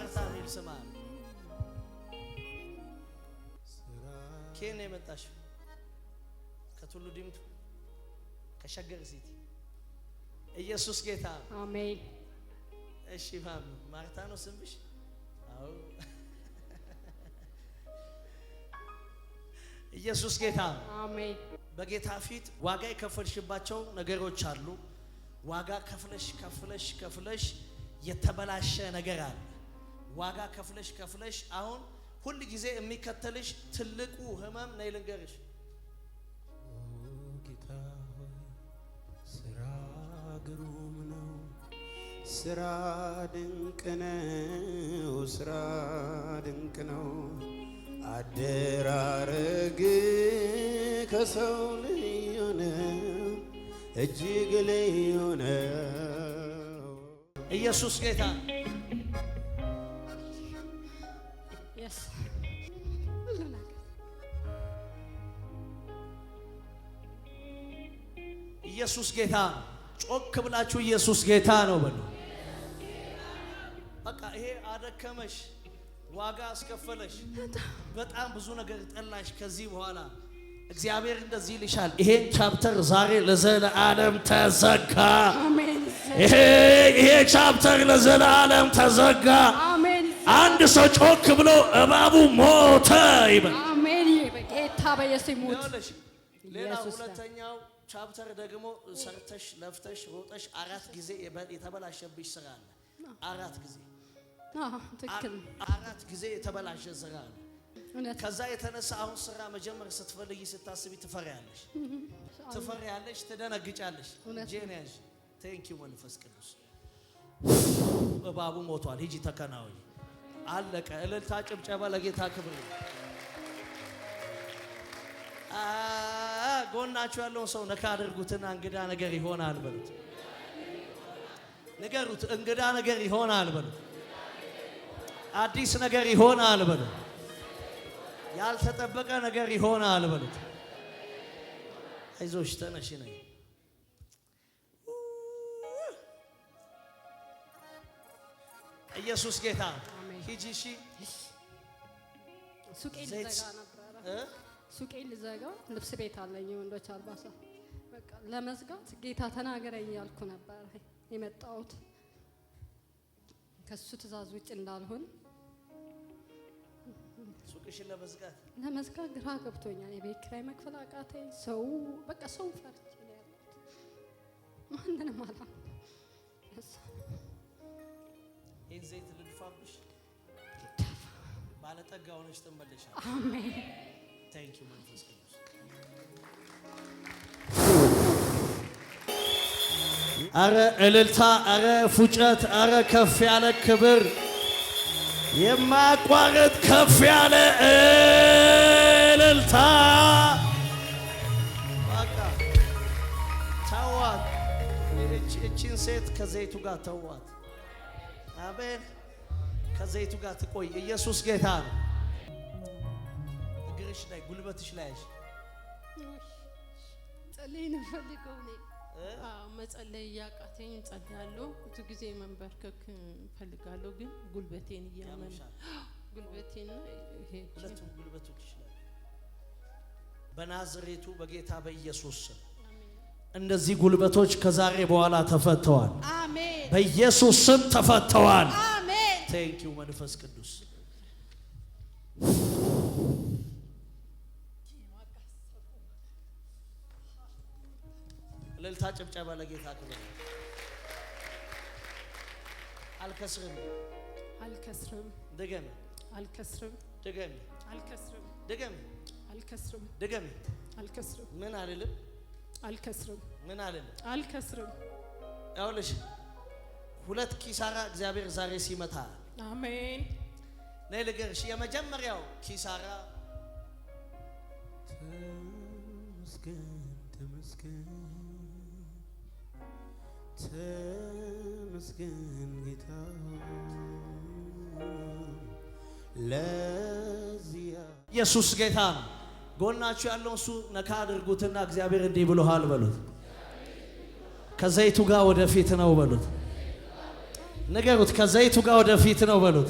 ማርታ ሚል ስማ ከኔ መጣሽ ከቱሉ ዲምቱ ከሸገር ሲቲ ኢየሱስ ጌታ አሜን። እሺ ማም ማርታ ነው ስምሽ? አዎ ኢየሱስ ጌታ አሜን። በጌታ ፊት ዋጋ የከፈልሽባቸው ነገሮች አሉ። ዋጋ ከፍለሽ የተበላሸ ነገር አለ። ዋጋ ከፍለሽ አሁን ሁሉ ጊዜ የሚከተልሽ ትልቁ ህመም ነው ልንገርሽ። ጌታ ሆይ ስራ ግሩም ነው፣ ስራ ድንቅ ነው፣ ስራ ድንቅ ነው። አደራረግ ከሰው ልዩ ነው፣ እጅግ ልዩ ነው። ኢየሱስ ጌታ ኢየሱስ ጌታ ጮክ ብላችሁ ኢየሱስ ጌታ ነው በሉ። በቃ ይሄ አደከመሽ፣ ዋጋ አስከፈለሽ፣ በጣም ብዙ ነገር ጠላሽ። ከዚህ በኋላ እግዚአብሔር እንደዚህ ይልሻል፣ ይሄን ቻፕተር ዛሬ ለዘላለም ተዘጋ። አሜን። ይሄ ቻፕተር ለዘላለም ተዘጋ። አሜን። አንድ ሰው ጮክ ብሎ እባቡ ሞተ ይበል። አሜን። በጌታ በኢየሱስ ሞት። ሌላ ሁለተኛው ቻፕተር ደግሞ ሰርተሽ ለፍተሽ ሮጠሽ 4 ጊዜ የተበላሸብሽ ስራ አለ። 4 ጊዜ ትክክል። 4 ጊዜ የተበላሸ ስራ አለ። ከዛ የተነሳ አሁን ስራ መጀመር ስትፈልጊ ስታስቢ ትፈሪያለሽ፣ ትደነግጫለሽ። ጄኔያሽ ቴንክ ዩ መንፈስ ቅዱስ። እባቡ ሞቷል፣ ሂጂ ተከናወኝ። አለቀ። እልልታ ጭብጨባ ለጌታ ክብር። ጎናችሁ ያለውን ሰው ነካ አድርጉትና እንግዳ ነገር ይሆናል በሉት። ንገሩት፣ እንግዳ ነገር ይሆናል በሉት። አዲስ ነገር ይሆናል በሉት። ያልተጠበቀ ነገር ይሆናል በሉት። አይዞሽ ተነሽ ነኝ። ኢየሱስ ጌታ። ሂጂ እሺ። ሱቄን ልዘጋ ነበር። ሱቄን ልዘጋ፣ ልብስ ቤት አለኝ ወንዶች አልባሳት። በቃ ለመዝጋት ጌታ ተናገረኝ ያልኩ ነበር የመጣሁት። ከሱ ትእዛዝ ውጭ እንዳልሆን ሱቅሽን ለመዝጋት ግራ ገብቶኛል። የቤት ኪራይ መክፈል አቃተኝ። ሰው በቃ ሰው ፈርቼ ነው ያለሁት። ማንንም አላም ይህን ዘይት ልድፋብሽ፣ ባለጠጋ ሆነሽ ትመለሻለሽ። አሜን። ታንክ ዩ መንፈስ ቅዱስ። አረ እልልታ፣ አረ ፉጨት፣ አረ ከፍ ያለ ክብር፣ የማያቋርጥ ከፍ ያለ እልልታ። በቃ ተዋት፣ እቺን ሴት ከዘይቱ ጋር ተዋት። አሜን። ከዘይቱ ጋር ትቆይ። ኢየሱስ ጌታ ነው። እግርሽ ላይ ጉልበትሽ ላይ አይሽ ጸልይ ነው ፈልገው ነው። መጸለይ ያቃተኝ ጸልያለሁ። ብዙ ጊዜ መንበርከክ ፈልጋለሁ፣ ግን ጉልበቴን እያመነ ጉልበቴን ይሄ ሁለቱም ጉልበቶች ላይ በናዝሬቱ በጌታ በኢየሱስ ስም እነዚህ ጉልበቶች ከዛሬ በኋላ ተፈተዋል። አሜን። በኢየሱስ ስም ተፈተዋል። አሜን። ቴንክ ዩ መንፈስ ቅዱስ። እልልታ ጭብጨባ ለጌታ ክብር። አልከስርም አልከስርም ድገሚ፣ አልከስርም ድገሚ፣ አልከስርም ድገሚ፣ አልከስርም ድገሚ። አልከስርም ምን አልልም፣ አልከስርም ምን አልልም፣ አልከስርም። ያውልሽ ሁለት ኪሳራ እግዚአብሔር ዛሬ ሲመታ፣ አሜን። ነይ ልገርሽ። የመጀመሪያው ኪሳራ ተመስገን ተመስገን ተመስገን ጌታ ለዚያ ኢየሱስ ጌታ ነው። ጎናችሁ ያለውን እሱ ነካ አድርጉትና እግዚአብሔር እንዲህ ብሎሃል በሉት። ከዘይቱ ጋር ወደፊት ነው በሉት። ንገሩት፣ ከዘይቱ ጋር ወደፊት ነው በሉት።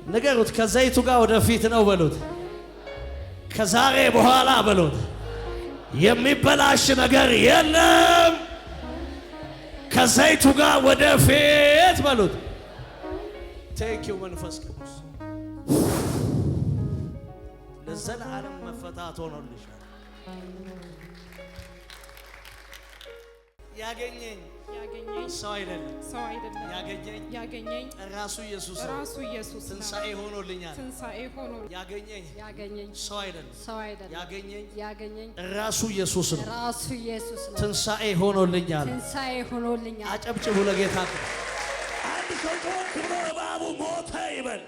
ንገሩት። ከዘይቱ ጋር ወደፊት ነው በሉት። ከዛሬ በኋላ በሉት። የሚበላሽ ነገር የለም። ከዘይቱ ጋር ወደፊት በሉት። ቴንኪው መንፈስ ቅዱስ ለዘላለም መፈታት ሆኖልሻል። ያገኘኝ ሰው አይደለም ያገኘኝ ራሱ ኢየሱስ ትንሣኤ ሆኖልኛል። ያገኘኝ ሰው አይደለም ያገኘኝ ራሱ ኢየሱስ ነው። ትንሣኤ ሆኖልኛል። አጨብጭቡ ለጌታ። አንድ ሰው ብሎ እባቡ ሞተ ይበል።